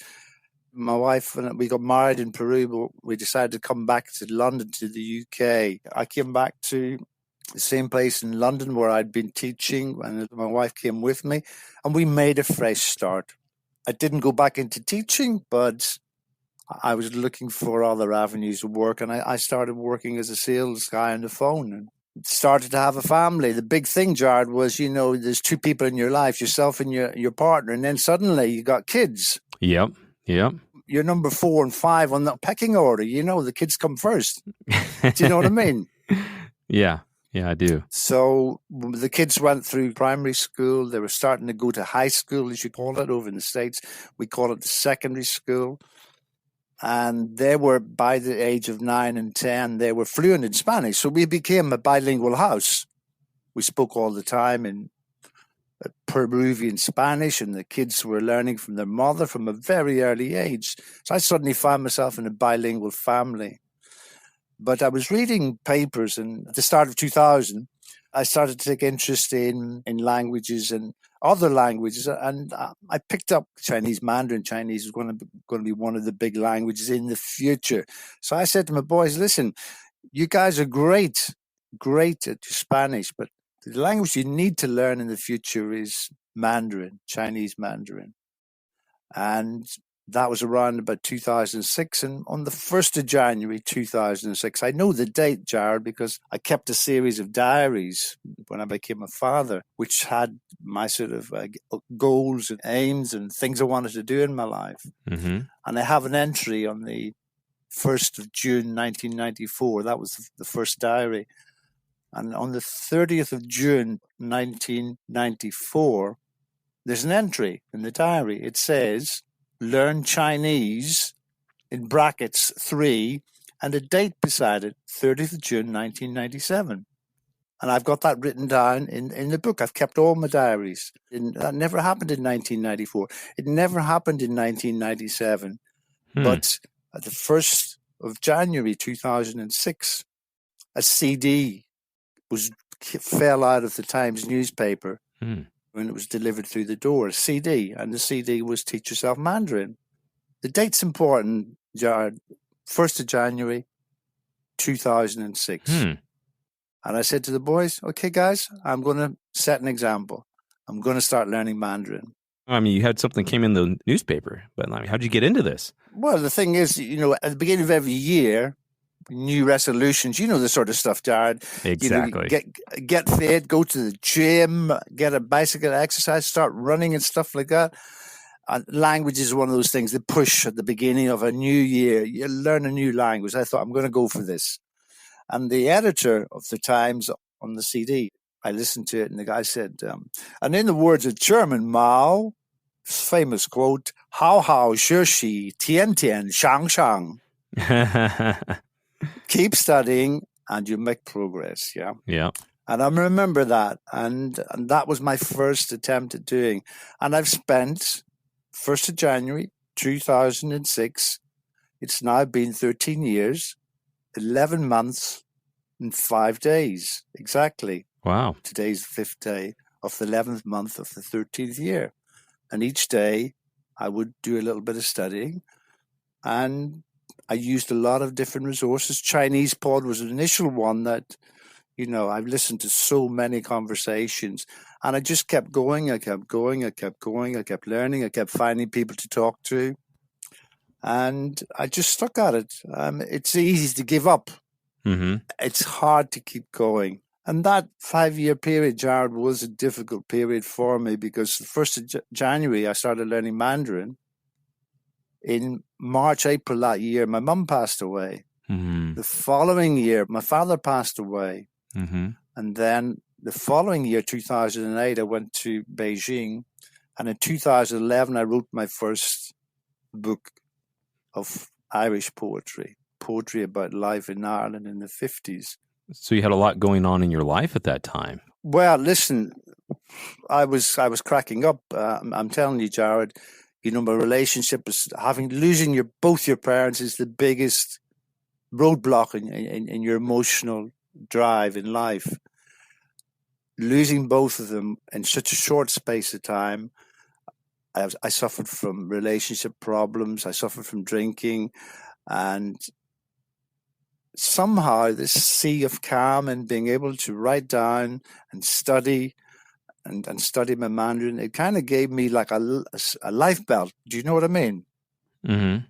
my wife and we got married in Peru, but we decided to come back to London, to the UK. I came back to the same place in London where I'd been teaching, and my wife came with me, and we made a fresh start. I didn't go back into teaching, but I was looking for other avenues of work, and I started working as a sales guy on the phone and started to have a family. The big thing, Jared, was, there's two people in your life, yourself and your partner, and then suddenly you got kids.
Yep.
You're number 4 and 5 on the pecking order. The kids come first. Do you know what I mean?
Yeah, I do.
So the kids went through primary school. They were starting to go to high school, as you call it over in the States. We call it the secondary school. And they were, by the age of 9 and 10, they were fluent in Spanish. So we became a bilingual house. We spoke all the time in Peruvian Spanish, and the kids were learning from their mother from a very early age. So I suddenly found myself in a bilingual family. But I was reading papers, and at the start of 2000, I started to take interest in languages and other languages, and I picked up Chinese. Mandarin Chinese is going to be one of the big languages in the future. So I said to my boys, listen, you guys are great at Spanish, but the language you need to learn in the future is Mandarin, Chinese Mandarin. And that was around about 2006. And on the 1st of January 2006, I know the date, Jared, because I kept a series of diaries when I became a father, which had my sort of goals and aims and things I wanted to do in my life.
Mm-hmm.
And I have an entry on the 1st of June 1994. That was the first diary. And on the 30th of June 1994, there's an entry in the diary. It says, learn Chinese, in brackets 3, and a date beside it, 30th of June 1997. And I've got that written down in the book. I've kept all my diaries. That never happened in 1994. It never happened in 1997. But at the 1st of January 2006, a CD fell out of the Times newspaper when it was delivered through the door, a CD, and the CD was Teach Yourself Mandarin. The date's important, Jared, 1st of January 2006. And I said to the boys, okay, guys, I'm going to set an example. I'm going to start learning Mandarin.
I mean, you had something came in the newspaper, but how'd you get into this?
Well, the thing is, at the beginning of every year, new resolutions, the sort of stuff, Jared.
Exactly.
Get fit, go to the gym, get a bicycle exercise, start running and stuff like that. And language is one of those things that push at the beginning of a new year. You learn a new language. I thought, I'm going to go for this. And the editor of the Times on the CD, I listened to it, and the guy said, and in the words of Chairman Mao, famous quote, hao hao shi shi, tian tian shang shang. Keep studying and you make progress. Yeah. And I remember that. And that was my first attempt at doing. And I've spent 1st of January 2006. It's now been 13 years, 11 months and 5 days. Exactly.
Wow.
Today's the 5th day of the 11th month of the 13th year. And each day I would do a little bit of studying, and I used a lot of different resources. Chinese Pod was an initial one that, I've listened to so many conversations, and I just kept going. I kept learning. I kept finding people to talk to, and I just stuck at it. It's easy to give up.
Mm-hmm.
It's hard to keep going. And that 5-year period, Jared, was a difficult period for me because the 1st of January, I started learning Mandarin. In March, April that year, my mum passed away.
Mm-hmm.
The following year, my father passed away.
Mm-hmm.
And then the following year, 2008, I went to Beijing. And in 2011, I wrote my first book of Irish poetry about life in Ireland in the 50s.
So you had a lot going on in your life at that time.
Well, listen, I was cracking up. I'm telling you, Jared. My relationship is losing both your parents is the biggest roadblock in your emotional drive in life. Losing both of them in such a short space of time. I suffered from relationship problems. I suffered from drinking, and somehow this sea of calm and being able to write down and study and study my Mandarin, it kind of gave me like a life belt. Do you know what I mean?
Mm-hmm.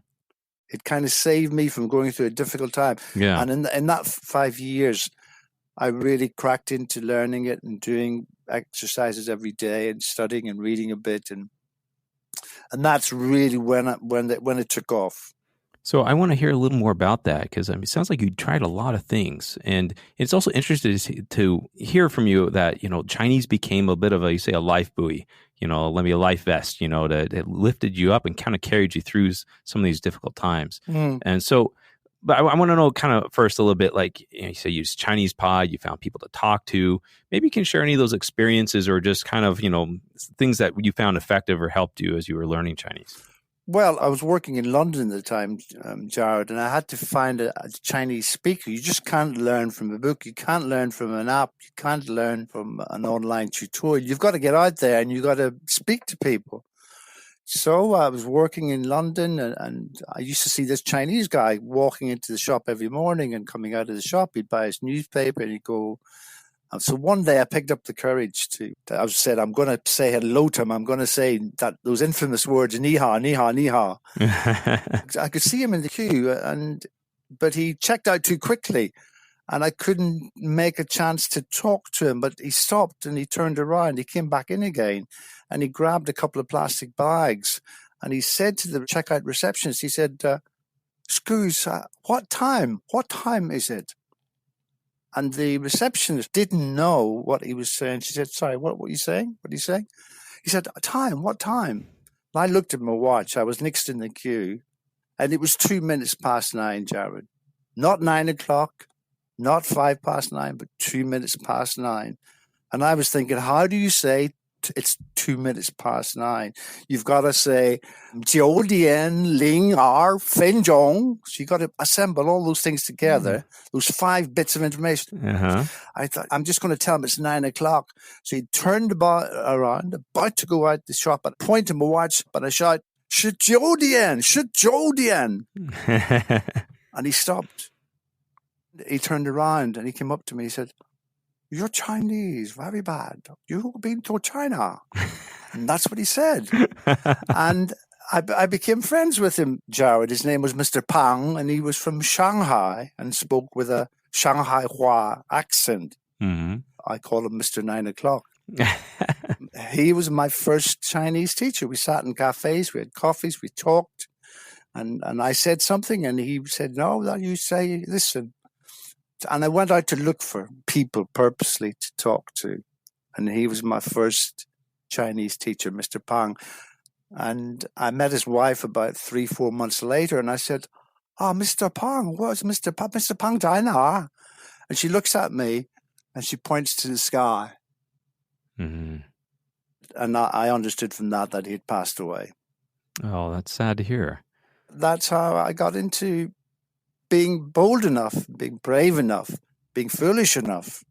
It kind of saved me from going through a difficult time.
Yeah.
And in that 5 years, I really cracked into learning it and doing exercises every day and studying and reading a bit. And that's really when it took off.
So I want to hear a little more about that, because it sounds like you tried a lot of things, and it's also interesting to hear from you that Chinese became a bit of a life buoy, maybe a life vest, that lifted you up and kind of carried you through some of these difficult times. And so, but I want to know kind of first a little bit, like you say, you used Chinese Pod, you found people to talk to. Maybe you can share any of those experiences, or just kind of things that you found effective or helped you as you were learning Chinese.
Well, I was working in London at the time, Jared, and I had to find a Chinese speaker. You just can't learn from a book. You can't learn from an app. You can't learn from an online tutorial. You've got to get out there and you've got to speak to people. So I was working in London, and I used to see this Chinese guy walking into the shop every morning and coming out of the shop. He'd buy his newspaper and he'd go. So one day I picked up the courage I said, I'm going to say hello to him. I'm going to say those infamous words, ni hao, ni hao, ni hao. I could see him in the queue, but he checked out too quickly, and I couldn't make a chance to talk to him. But he stopped and he turned around. He came back in again, and he grabbed a couple of plastic bags, and he said to the checkout receptionist, he said, "Excuse, what time? What time is it?" And the receptionist didn't know what he was saying. She said, "Sorry, what are you saying? What are you saying?" He said, "Time, what time?" And I looked at my watch. I was next in the queue, and it was 2 minutes past 9, Jared. Not 9 o'clock, not 9:05, but 2 minutes past 9. And I was thinking, how do you say it's 2 minutes past 9? You've got to say 9点02分钟. So you got to assemble all those things together, those 5 bits of information. I thought, I'm just going to tell him it's 9 o'clock. So he turned around, about to go out the shop, and point to my watch, but I shout, 9点, 9点. And he stopped. He turned around and he came up to me. He said, "You're Chinese, very bad. You've been to China." And that's what he said. And I became friends with him, Jared. His name was Mr. Pang, and he was from Shanghai and spoke with a Shanghai Hua accent. I call him Mr. 9 o'clock. He was my first Chinese teacher. We sat in cafes, we had coffees, we talked. And I said something, and he said, "No, that you say, listen." And I went out to look for people purposely to talk to. And he was my first Chinese teacher, Mr. Pang. And I met his wife about 3-4 months later. And I said, "Oh, Mr. Pang, what's Mr. Pang? Mr. Pang Dina?" And she looks at me and she points to the sky. And I understood from that he had passed away.
Oh, that's sad to hear.
That's how I got into being bold enough, being brave enough, being foolish enough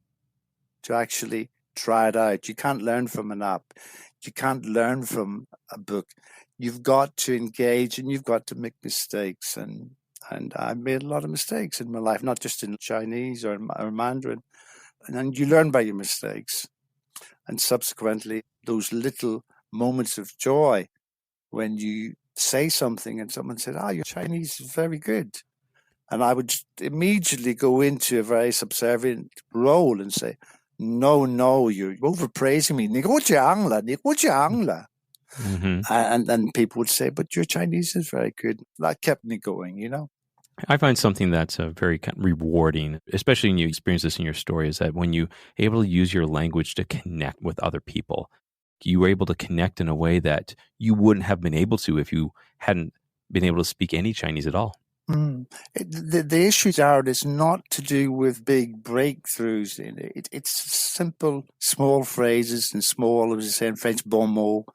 to actually try it out. You can't learn from an app. You can't learn from a book. You've got to engage and you've got to make mistakes. And I made a lot of mistakes in my life, not just in Chinese or Mandarin. And you learn by your mistakes. And subsequently, those little moments of joy when you say something and someone said, "Oh, your Chinese is very good." And I would immediately go into a very subservient role and say, no, you're overpraising me. 你给我讲了, 你给我讲了. And then people would say, "But your Chinese is very good." That kept me going,
I find something that's very kind of rewarding, especially when you experience this in your story, is that when you're able to use your language to connect with other people, you were able to connect in a way that you wouldn't have been able to if you hadn't been able to speak any Chinese at all.
The issue, Jared, is not to do with big breakthroughs. It's simple, small phrases and small, as I say in French, bon mots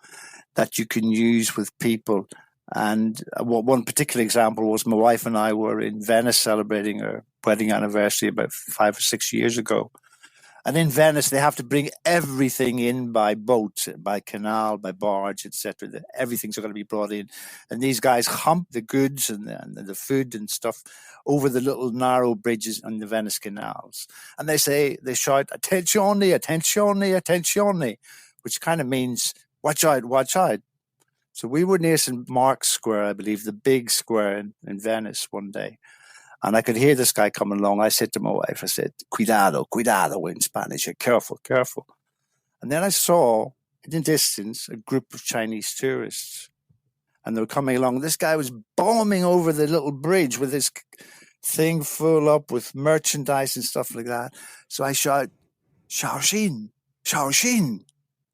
that you can use with people. And one particular example was my wife and I were in Venice celebrating our wedding anniversary about 5 or 6 years ago. And in Venice, they have to bring everything in by boat, by canal, by barge, etc. Everything's going to be brought in. And these guys hump the goods and the food and stuff over the little narrow bridges on the Venice canals. And they shout, attenzione, attenzione, attenzione, which kind of means, watch out, watch out. So we were near St. Mark's Square, I believe, the big square in Venice one day. And I could hear this guy coming along. I said to my wife, I said, cuidado, cuidado in Spanish, careful, careful. And then I saw in the distance a group of Chinese tourists. And they were coming along. This guy was bombing over the little bridge with his thing full up with merchandise and stuff like that. So I shouted, Shaoxin, Shaoxin,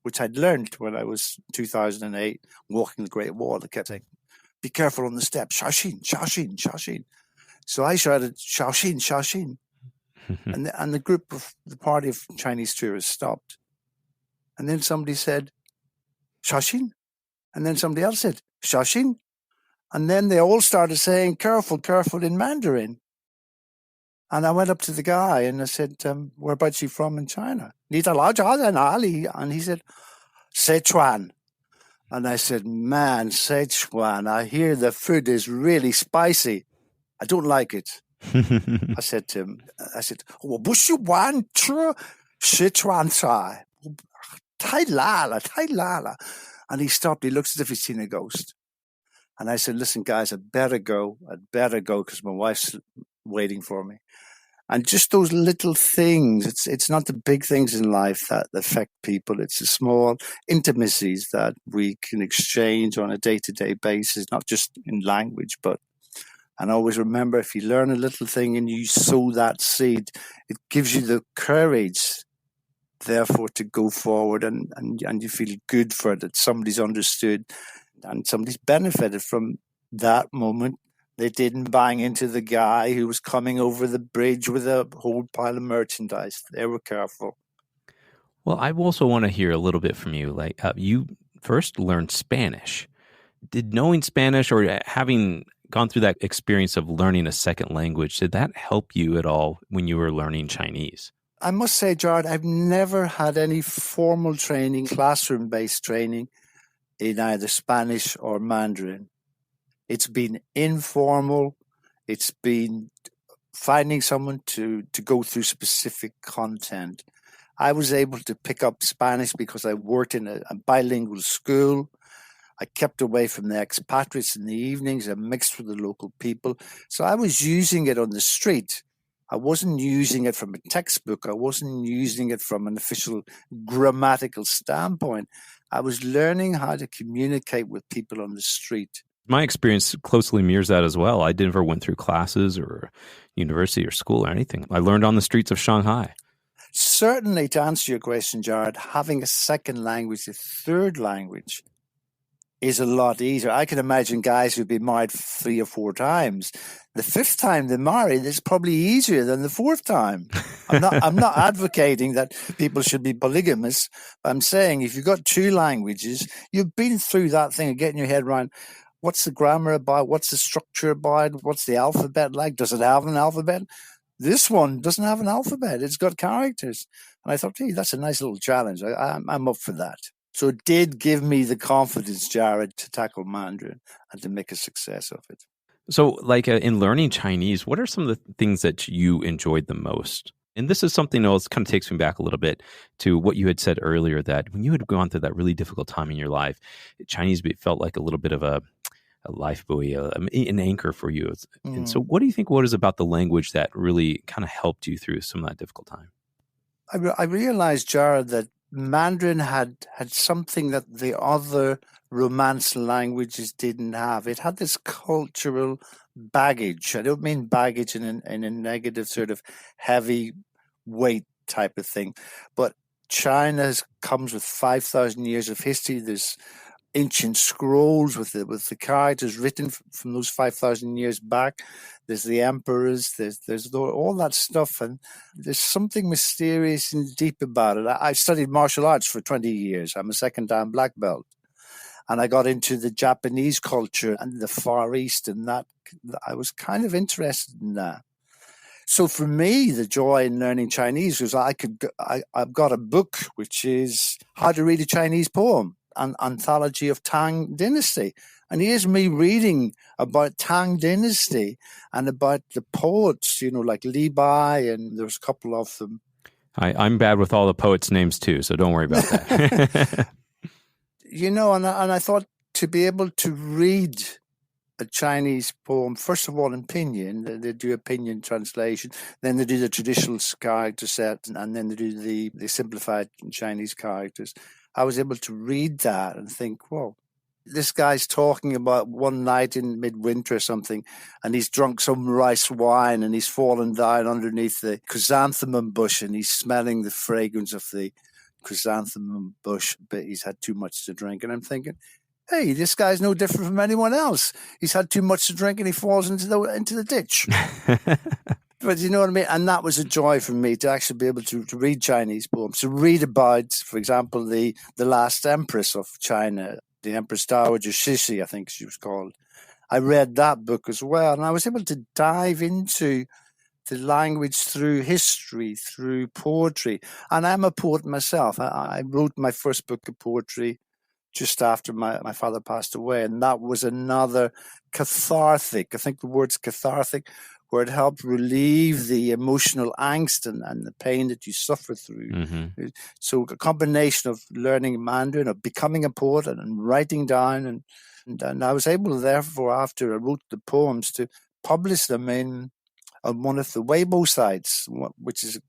which I'd learned when I was 2008 walking the Great Wall. I kept saying, be careful on the steps, Shaoxin, Shaoxin, Shaoxin. So I shouted, Shaoxin, Shaoxin. and the party of Chinese tourists stopped. And then somebody said, Shaoxin. And then somebody else said, Shaoxin. And then they all started saying, careful, careful in Mandarin. And I went up to the guy and I said, whereabouts are you from in China? And he said, Sichuan. And I said, man, Sichuan, I hear the food is really spicy. I don't like it. I said to him, "我不喜欢吃Sichuan菜. Tai la. And he stopped. He looks as if he's seen a ghost. And I said, listen, guys, I'd better go because my wife's waiting for me. And just those little things, it's not the big things in life that affect people. It's the small intimacies that we can exchange on a day-to-day basis, not just in language, but and always remember, if you learn a little thing and you sow that seed, it gives you the courage, therefore, to go forward and you feel good for it, that somebody's understood and somebody's benefited from that moment. They didn't bang into the guy who was coming over the bridge with a whole pile of merchandise. They were careful.
Well, I also want to hear a little bit from you. Like, you first learned Spanish. Did knowing Spanish or having gone through that experience of learning a second language, did that help you at all when you were learning Chinese?
I must say, Jared, I've never had any formal training, classroom-based training in either Spanish or Mandarin. It's been informal. It's been finding someone to go through specific content. I was able to pick up Spanish because I worked in a bilingual school. I kept away from the expatriates in the evenings. I mixed with the local people. So I was using it on the street. I wasn't using it from a textbook. I wasn't using it from an official grammatical standpoint. I was learning how to communicate with people on the street.
My experience closely mirrors that as well. I never went through classes or university or school or anything. I learned on the streets of Shanghai.
Certainly, to answer your question, Jared, having a second language, a third language, is a lot easier. I can imagine guys who've been married 3 or 4 times. The 5th time they're married is probably easier than the 4th time. I'm not advocating that people should be polygamous. I'm saying if you've got 2 languages, you've been through that thing of getting your head around what's the grammar about, what's the structure about, what's the alphabet like, does it have an alphabet? This one doesn't have an alphabet. It's got characters. And I thought, hey, that's a nice little challenge. I'm up for that. So it did give me the confidence, Jared, to tackle Mandarin and to make a success of it.
So, like in learning Chinese, what are some of the things that you enjoyed the most? And this is something else kind of takes me back a little bit to what you had said earlier, that when you had gone through that really difficult time in your life, Chinese felt like a little bit of a life buoy, an anchor for you. And so what do you think, what is about the language that really kind of helped you through some of that difficult time?
I realized, Jared, that Mandarin had something that the other Romance languages didn't have. It had this cultural baggage. I don't mean baggage in a negative sort of heavy weight type of thing, but China comes with 5,000 years of history. There's ancient scrolls with the characters written from those 5,000 years back. There's the emperors, there's all that stuff, and there's something mysterious and deep about it. I studied martial arts for 20 years. I'm a second dan black belt. And I got into the Japanese culture and the Far East, and that I was kind of interested in that. So for me, the joy in learning Chinese was I've got a book which is How to Read a Chinese Poem, an anthology of Tang Dynasty. And here's me reading about Tang Dynasty and about the poets, like Li Bai, and there's a couple of them.
I'm bad with all the poets' names too, so don't worry about that.
And I thought to be able to read a Chinese poem, first of all in pinyin, they do a pinyin translation, then they do the traditional character set, and then they do the simplified Chinese characters. I was able to read that and think, whoa, this guy's talking about one night in midwinter or something, and he's drunk some rice wine, and he's fallen down underneath the chrysanthemum bush, and he's smelling the fragrance of the chrysanthemum bush, but he's had too much to drink. And I'm thinking, hey, this guy's no different from anyone else. He's had too much to drink and he falls into the ditch. But you know what I mean? And that was a joy for me to actually be able to read Chinese poems, to read about, for example, the last empress of China, the Empress Dowager Cixi, I think she was called. I read that book as well, and I was able to dive into the language through history, through poetry. And I'm a poet myself. I wrote my first book of poetry just after my father passed away, and that was another cathartic, I think the word's cathartic, where it helped relieve the emotional angst and the pain that you suffer through. Mm-hmm. So a combination of learning Mandarin, of becoming a poet and writing down, and I was able, therefore, after I wrote the poems, to publish them on one of the Weibo sites, which is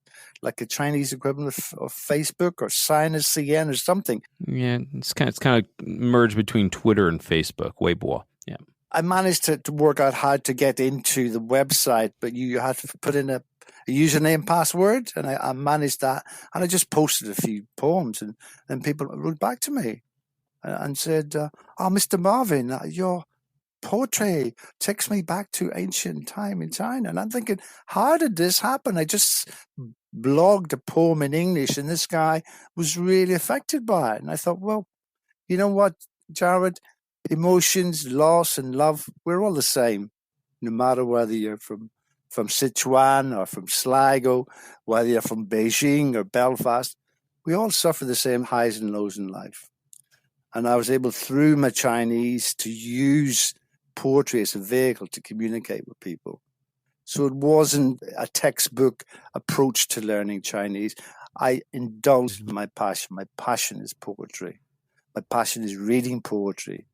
like a Chinese equivalent of Facebook or Sina-CN or something.
Yeah, it's kind of merged between Twitter and Facebook, Weibo. Yeah.
I managed to work out how to get into the website, but you had to put in a username password, and I managed that. And I just posted a few poems, and people wrote back to me and said, oh, Mr. Marvin, your poetry takes me back to ancient time in China. And I'm thinking, how did this happen? I just blogged a poem in English, and this guy was really affected by it. And I thought, well, you know what, Jared? Emotions, loss, and love, we're all the same, no matter whether you're from Sichuan or from Sligo, whether you're from Beijing or Belfast. We all suffer the same highs and lows in life. And I was able, through my Chinese, to use poetry as a vehicle to communicate with people. So it wasn't a textbook approach to learning Chinese. I indulged my passion. My passion is poetry. My passion is reading poetry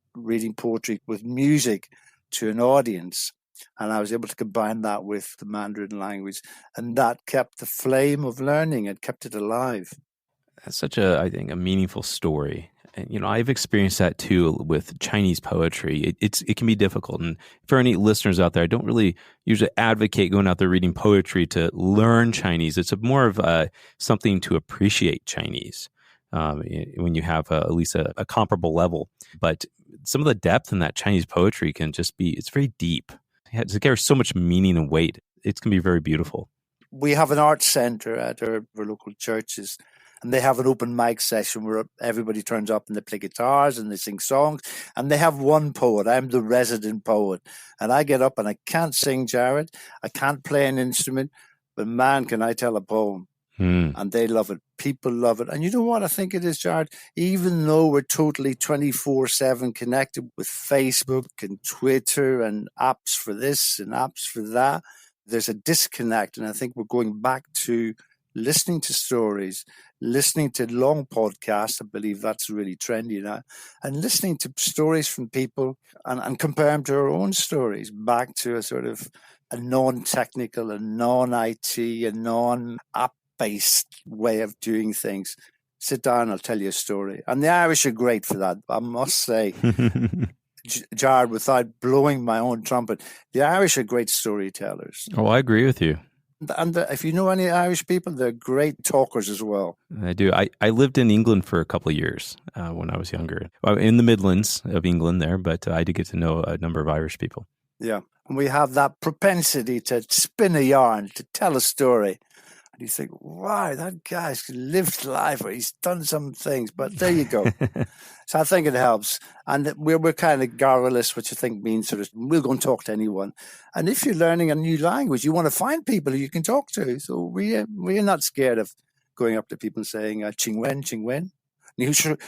with music to an audience. And I was able to combine that with the Mandarin language. And that kept the flame of learning. It kept it alive.
That's such I think, a meaningful story. And, I've experienced that too with Chinese poetry. It can be difficult. And for any listeners out there, I don't really usually advocate going out there reading poetry to learn Chinese. It's more of something to appreciate Chinese when you have at least a comparable level. But some of the depth in that Chinese poetry can just be, it's very deep. It carries so much meaning and weight. It can be very beautiful.
We have an art center at our local churches, and they have an open mic session where everybody turns up and they play guitars and they sing songs. And they have one poet. I'm the resident poet. And I get up and I can't sing, Jared. I can't play an instrument. But man, can I tell a poem. And they love it. People love it. And you know what I think it is, Jared? Even though we're totally 24/7 connected with Facebook and Twitter and apps for this and apps for that, there's a disconnect. And I think we're going back to listening to stories, listening to long podcasts. I believe that's really trendy now. And listening to stories from people and compare them to our own stories, back to a sort of a non-technical, a non-IT, a non-app-based way of doing things. Sit down, I'll tell you a story. And the Irish are great for that, I must say. Jared, without blowing my own trumpet, the Irish are great storytellers.
Oh, I agree with you.
And if you know any Irish people, they're great talkers as well.
I do. I lived in England for a couple of years when I was younger, in the Midlands of England there, but I did get to know a number of Irish people.
Yeah. And we have that propensity to spin a yarn, to tell a story. And you think, wow, that guy's lived life, or he's done some things. But there you go. So I think it helps. And we're kind of garrulous, which I think means sort of, we'll go and talk to anyone. And if you're learning a new language, you want to find people who you can talk to. So we're not scared of going up to people and saying, Ching Wen, Ching Wen. You should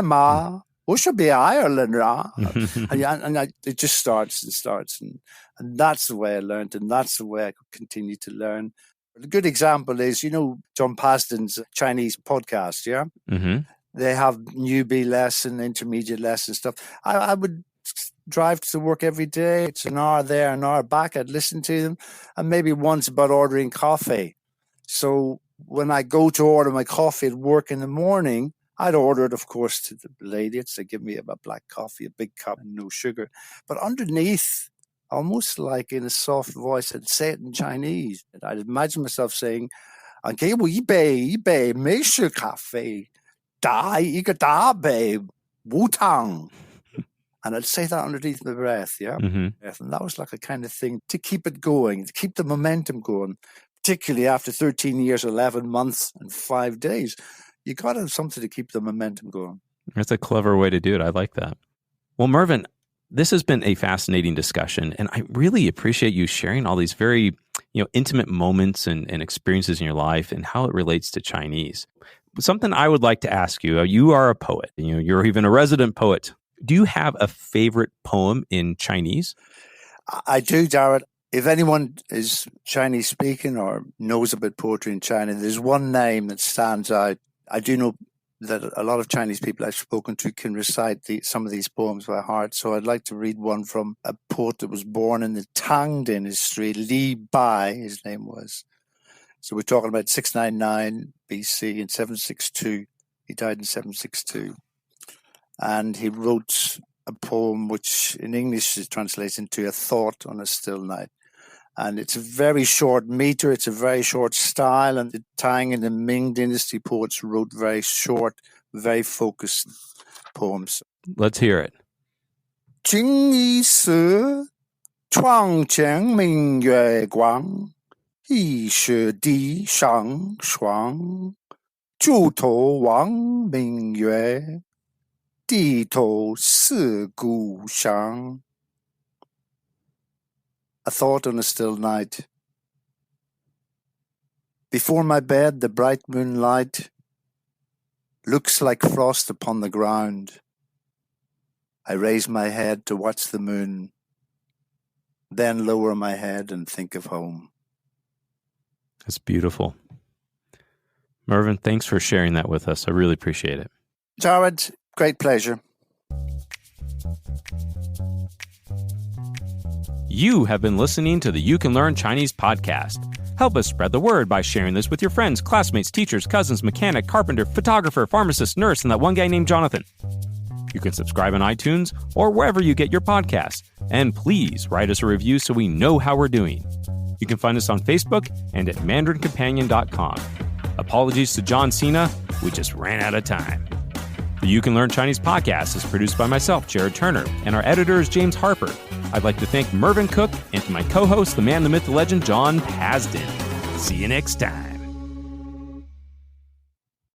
ma. We should be Ireland, and it just starts and starts. And that's the way I learned, and that's the way I could continue to learn. A good example is, John Pasden's Chinese podcast, yeah?
Mm-hmm.
They have newbie lesson, intermediate lesson stuff. I would drive to work every day. It's an hour there, an hour back. I'd listen to them, and maybe once about ordering coffee. So when I go to order my coffee at work in the morning, I'd order it, of course, to the lady. It's to give me a black coffee, a big cup, and no sugar. But underneath, almost like in a soft voice, I'd say it in Chinese. I'd imagine myself saying, "给我一杯美式咖啡，打一个大杯无糖." And I'd say that underneath my breath, yeah?
Mm-hmm.
And that was like a kind of thing to keep it going, to keep the momentum going, particularly after 13 years, 11 months, and 5 days. You got to have something to keep the momentum going.
That's a clever way to do it. I like that. Well, Mervyn, this has been a fascinating discussion, and I really appreciate you sharing all these very, intimate moments and experiences in your life and how it relates to Chinese. Something I would like to ask you, you are a poet, you're even a resident poet. Do you have a favorite poem in Chinese?
I do, Jared. If anyone is Chinese speaking or knows about poetry in China, there's one name that stands out. I do know that a lot of Chinese people I've spoken to can recite some of these poems by heart. So I'd like to read one from a poet that was born in the Tang dynasty, Li Bai, his name was. So we're talking about 699 BC and 762. He died in 762. And he wrote a poem which in English is translated into A Thought on a Still Night. And it's a very short meter, it's a very short style, and the Tang and the Ming dynasty poets wrote very short, very focused poems.
Let's hear it.
经一时，窗前明月光，疑是地上霜。举头望明月，低头思故乡。A thought on a still night. Before my bed, the bright moonlight looks like frost upon the ground. I raise my head to watch the moon, then lower my head and think of home.
That's beautiful. Mervyn, thanks for sharing that with us. I really appreciate it.
Jared, great pleasure.
You have been listening to the You Can Learn Chinese podcast. Help us spread the word by sharing this with your friends, classmates, teachers, cousins, mechanic, carpenter, photographer, pharmacist, nurse, and that one guy named Jonathan. You can subscribe on iTunes or wherever you get your podcasts. And please write us a review so we know how we're doing. You can find us on Facebook and at mandarincompanion.com. Apologies to John Cena, we just ran out of time. The You Can Learn Chinese podcast is produced by myself, Jared Turner, and our editor is James Harper. I'd like to thank Mervyn Cook and to my co-host, the man, the myth, the legend, John Pasden. See you next time.